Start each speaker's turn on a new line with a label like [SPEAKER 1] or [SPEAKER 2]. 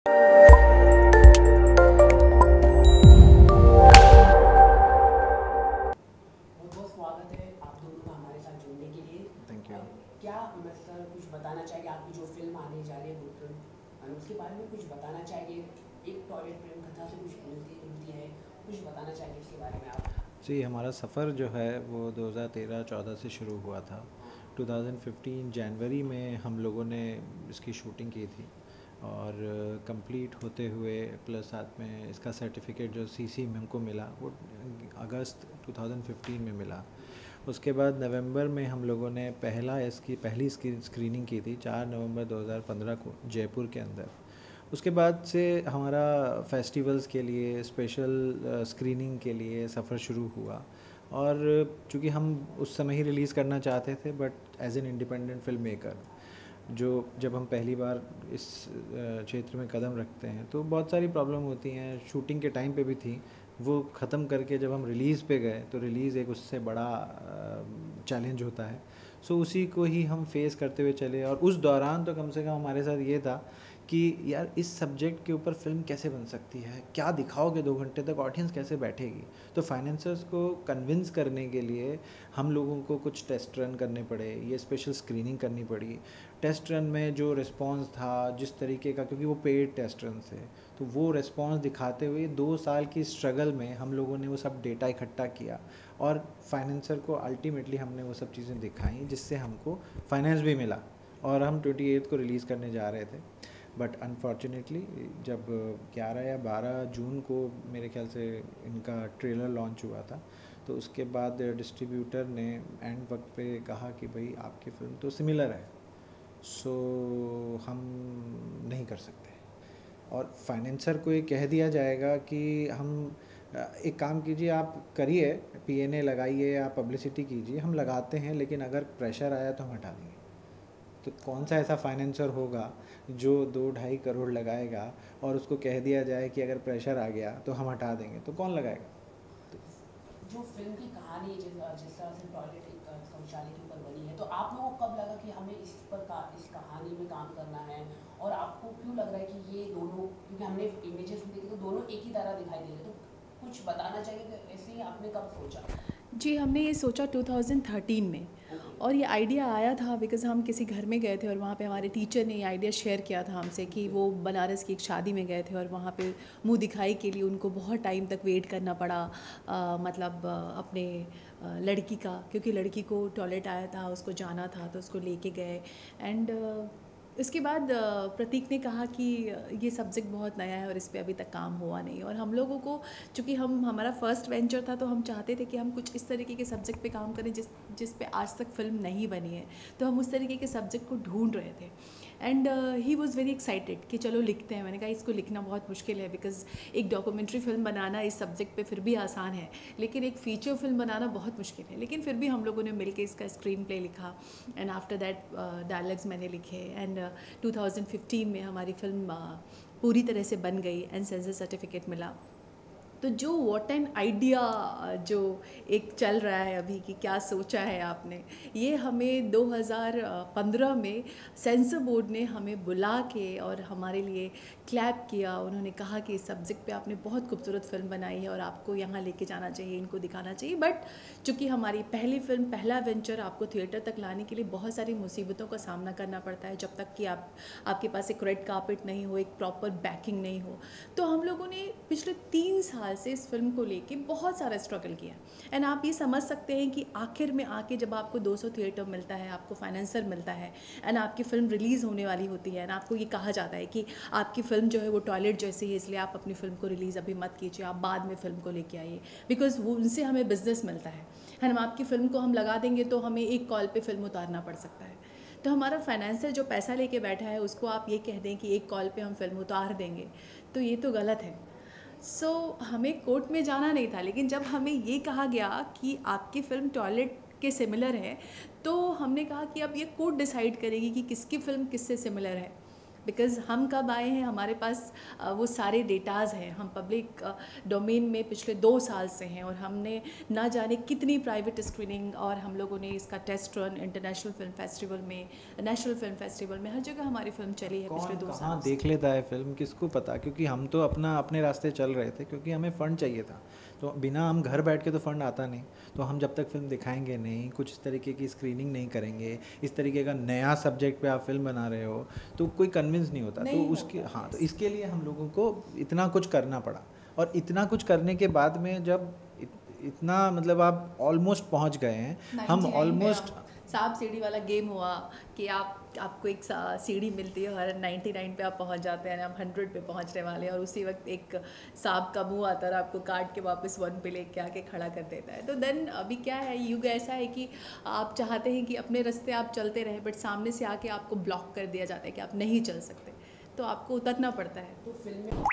[SPEAKER 1] बहुत स्वागत है आप दोनों का हमारे साथ जुड़ने के लिए।
[SPEAKER 2] Thank you.
[SPEAKER 1] क्या सर कुछ बताना चाहिए आपकी जो फिल्म आने जा रही है गुड फिल्म, उसके बारे में कुछ बताना चाहिए? एक टॉयलेट प्रेम कथा से कुछ मिलती जुलती है, कुछ बताना चाहिए इसके बारे में आप?
[SPEAKER 2] जी, हमारा सफ़र जो है वो 2013-14 से शुरू हुआ था। 2015 जनवरी में हम लोगों ने इसकी शूटिंग की थी और कंप्लीट होते हुए प्लस साथ में इसका सर्टिफिकेट जो सीसी में हमको मिला वो अगस्त 2015 में मिला। उसके बाद नवंबर में हम लोगों ने इसकी पहली स्क्रीनिंग की थी 4 नवंबर 2015 को जयपुर के अंदर। उसके बाद से हमारा फेस्टिवल्स के लिए स्पेशल स्क्रीनिंग के लिए सफ़र शुरू हुआ और चूँकि हम उस समय ही रिलीज़ करना चाहते थे but as an independent film maker जब हम पहली बार इस क्षेत्र में कदम रखते हैं तो बहुत सारी प्रॉब्लम होती हैं। शूटिंग के टाइम पे भी थी, वो ख़त्म करके जब हम रिलीज़ पे गए तो रिलीज़ एक उससे बड़ा चैलेंज होता है। सो उसी को ही हम फेस करते हुए चले और उस दौरान तो कम से कम हमारे साथ ये था कि यार इस सब्जेक्ट के ऊपर फिल्म कैसे बन सकती है, क्या दिखाओगे 2 घंटे तक, ऑडियंस कैसे बैठेगी। तो फाइनेंसर्स को कन्विंस करने के लिए हम लोगों को कुछ टेस्ट रन करने पड़े, ये स्पेशल स्क्रीनिंग करनी पड़ी। टेस्ट रन में जो रिस्पांस था जिस तरीके का, क्योंकि वो पेड टेस्ट रन थे, तो वो रिस्पांस दिखाते हुए 2 साल की स्ट्रगल में हम लोगों ने वो सब डेटा इकट्ठा किया और फाइनेंसर को अल्टीमेटली हमने वो सब चीज़ें दिखाई जिससे हमको फाइनेंस भी मिला और हम 28 को रिलीज़ करने जा रहे थे। बट अनफॉर्चुनेटली जब 11 या 12 जून को मेरे ख्याल से इनका ट्रेलर लॉन्च हुआ था, तो उसके बाद डिस्ट्रीब्यूटर ने एंड वक्त पे कहा कि भाई आपकी फ़िल्म तो सिमिलर है, सो हम नहीं कर सकते। और फाइनेंसर को ये कह दिया जाएगा कि हम एक काम कीजिए, आप करिए, पीएनए लगाइए, आप पब्लिसिटी कीजिए, हम लगाते हैं, लेकिन अगर प्रेशर आया तो हम हटा देंगे। तो कौन सा ऐसा फाइनेंसर होगा जो 2-2.5 करोड़ लगाएगा और उसको कह दिया जाए कि अगर प्रेशर आ गया तो हम हटा देंगे, तो कौन लगाएगा?
[SPEAKER 1] जो फिल्म की कहानी जिस तरह से टॉयलेट एक शौचालय के ऊपर बनी है, तो आप लोगों को कब लगा कि हमें इस कहानी में काम करना है? और आपको क्यों लग रहा है कि ये दोनों, क्योंकि हमने इमेजेस में देखे तो दोनों एक ही तरह दिखाई दे रहे, तो कुछ बताना चाहिए कि ऐसे ही आपने कब सोचा?
[SPEAKER 3] जी, हमने ये सोचा 2013 में और ये आइडिया आया था बिकॉज़ हम किसी घर में गए थे और वहाँ पे हमारे टीचर ने ये आइडिया शेयर किया था हमसे कि वो बनारस की एक शादी में गए थे और वहाँ पे मुंह दिखाई के लिए उनको बहुत टाइम तक वेट करना पड़ा, अपने लड़की का, क्योंकि लड़की को टॉयलेट आया था, उसको जाना था तो उसको लेके गए। एंड इसके बाद प्रतीक ने कहा कि ये सब्जेक्ट बहुत नया है और इस पे अभी तक काम हुआ नहीं, और हम लोगों को, चूँकि हमारा फर्स्ट वेंचर था, तो हम चाहते थे कि हम कुछ इस तरीके के सब्जेक्ट पे काम करें जिस पे आज तक फिल्म नहीं बनी है। तो हम उस तरीके के सब्जेक्ट को ढूंढ रहे थे and he was very excited कि चलो लिखते हैं। मैंने कहा इसको लिखना बहुत मुश्किल है बिकॉज़ एक डॉक्यूमेंट्री फिल्म बनाना इस सब्जेक्ट पे फिर भी आसान है, लेकिन एक फ़ीचर फिल्म बनाना बहुत मुश्किल है। लेकिन फिर भी हम लोगों ने मिलकर इसका स्क्रीन प्ले लिखा एंड आफ्टर दैट डायलॉग्स मैंने लिखे एंड 2015 में हमारी फिल्म पूरी तरह से बन गई एंड सेंसर सर्टिफिकेट मिला। तो जो व्हाट एन आइडिया जो एक चल रहा है अभी कि क्या सोचा है आपने, ये हमें 2015 में सेंसर बोर्ड ने हमें बुला के और हमारे लिए क्लैप किया। उन्होंने कहा कि इस सब्जेक्ट पे आपने बहुत खूबसूरत फिल्म बनाई है और आपको यहाँ लेके जाना चाहिए, इनको दिखाना चाहिए। बट चूँकि हमारी पहली फिल्म, पहला वेंचर, आपको थिएटर तक लाने के लिए बहुत सारी मुसीबतों का सामना करना पड़ता है जब तक कि आपके पास एक रेड कार्पेट नहीं हो, एक प्रॉपर बैकिंग नहीं हो। तो हम लोगों ने पिछले 3 साल से इस फिल्म को लेके बहुत सारा स्ट्रगल किया एंड आप ये समझ सकते हैं कि आखिर में आके जब आपको 200 थिएटर मिलता है, आपको फाइनेंसर मिलता है एंड आपकी फ़िल्म रिलीज़ होने वाली होती है एंड आपको ये कहा जाता है कि आपकी फ़िल्म जो है वो टॉयलेट जैसी है, इसलिए आप अपनी फ़िल्म को रिलीज़ अभी मत कीजिए, आप बाद में फ़िल्म को लेके आइए, बिकॉज़ वो उनसे हमें बिज़नेस मिलता है। हम आपकी फ़िल्म को हम लगा देंगे तो हमें एक कॉल पे फ़िल्म उतारना पड़ सकता है। तो हमारा फाइनेंसर जो पैसा लेके बैठा है उसको आप ये कह दें कि एक कॉल पे हम फिल्म उतार देंगे, तो ये तो गलत है। हमें कोर्ट में जाना नहीं था, लेकिन जब हमें ये कहा गया कि आपकी फ़िल्म टॉयलेट के सिमिलर है, तो हमने कहा कि अब ये कोर्ट डिसाइड करेगी कि किसकी फ़िल्म किससे सिमिलर है। बिकॉज़ हम कब आए हैं, हमारे पास वो सारे डेटाज़ हैं, हम पब्लिक डोमेन में पिछले 2 साल से हैं और हमने ना जाने कितनी प्राइवेट स्क्रीनिंग और हम लोगों ने इसका test run international film festival में, नेशनल फिल्म फेस्टिवल में, हर जगह हमारी फिल्म चली है पिछले 2 साल
[SPEAKER 2] कहाँ
[SPEAKER 3] से।
[SPEAKER 2] देख लेता है फिल्म, किसको पता, क्योंकि हम तो अपने रास्ते चल रहे थे, क्योंकि हमें फ़ंड चाहिए था। तो बिना हम घर बैठ के तो फ़ंड आता नहीं, तो हम जब तक फिल्म दिखाएंगे नहीं, कुछ इस तरीके की स्क्रीनिंग नहीं करेंगे, इस तरीके का नया सब्जेक्ट पे आप फिल्म बना रहे हो, तो कोई कन्विंस नहीं होता। तो
[SPEAKER 3] नहीं
[SPEAKER 2] उसके
[SPEAKER 3] होता,
[SPEAKER 2] हाँ, तो
[SPEAKER 3] yes.
[SPEAKER 2] इसके लिए हम लोगों को इतना कुछ करना पड़ा। और इतना कुछ करने के बाद में जब इतना मतलब आप ऑलमोस्ट पहुंच गए हैं, हम
[SPEAKER 3] 99 पे
[SPEAKER 2] ऑलमोस्ट
[SPEAKER 3] सांप सीढ़ी वाला गेम हुआ कि आपको एक सीढ़ी मिलती है और 99 पे आप पहुंच जाते हैं, आप 100 पे पहुंचने वाले हैं और उसी वक्त एक सांप का मुंह आता है और आपको काट के वापस 1 पे लेके आके खड़ा कर देता है। तो देन अभी क्या है, युग ऐसा है कि आप चाहते हैं कि अपने रास्ते आप चलते रहे, बट सामने से आके आपको ब्लॉक कर दिया जाता है कि आप नहीं चल सकते, तो आपको उतरना पड़ता है।
[SPEAKER 1] तो फिल्म में